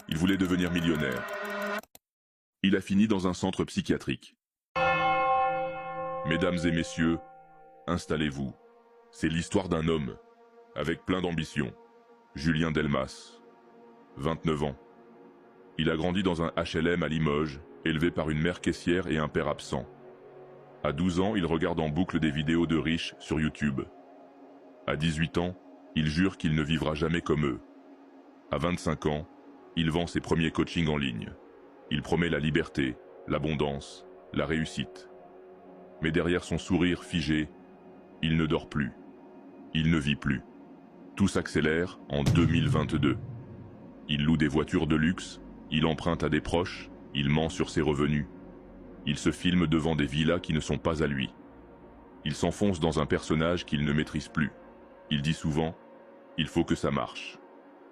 Il voulait devenir millionnaire. Il a fini dans un centre psychiatrique. Mesdames et messieurs, installez-vous. C'est l'histoire d'un homme, avec plein d'ambition. Julien Delmas, 29 ans. Il a grandi dans un HLM à Limoges, élevé par une mère caissière et un père absent. À 12 ans, il regarde en boucle des vidéos de riches sur YouTube. À 18 ans, il jure qu'il ne vivra jamais comme eux. À 25 ans, il vend ses premiers coachings en ligne. Il promet la liberté, l'abondance, la réussite. Mais derrière son sourire figé, il ne dort plus. Il ne vit plus. Tout s'accélère en 2022. Il loue des voitures de luxe, il emprunte à des proches, il ment sur ses revenus. Il se filme devant des villas qui ne sont pas à lui. Il s'enfonce dans un personnage qu'il ne maîtrise plus. Il dit souvent « Il faut que ça marche ».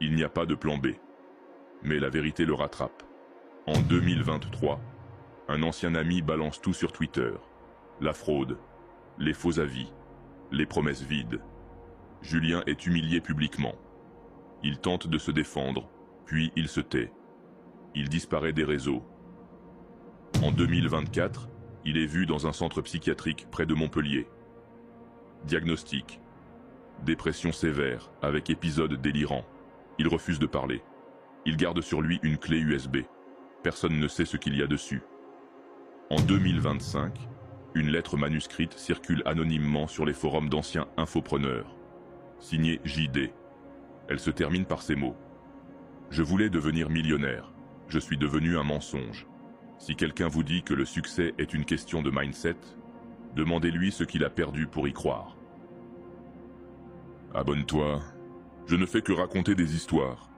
Il n'y a pas de plan B. Mais la vérité le rattrape. En 2023, un ancien ami balance tout sur Twitter. La fraude, les faux avis, les promesses vides. Julien est humilié publiquement. Il tente de se défendre, puis il se tait. Il disparaît des réseaux. En 2024, il est vu dans un centre psychiatrique près de Montpellier. Diagnostic: dépression sévère, avec épisodes délirants. Il refuse de parler. Il garde sur lui une clé USB. Personne ne sait ce qu'il y a dessus. En 2025, une lettre manuscrite circule anonymement sur les forums d'anciens infopreneurs. Signée JD. Elle se termine par ces mots. Je voulais devenir millionnaire. Je suis devenu un mensonge. Si quelqu'un vous dit que le succès est une question de mindset, demandez-lui ce qu'il a perdu pour y croire. Abonne-toi. Je ne fais que raconter des histoires.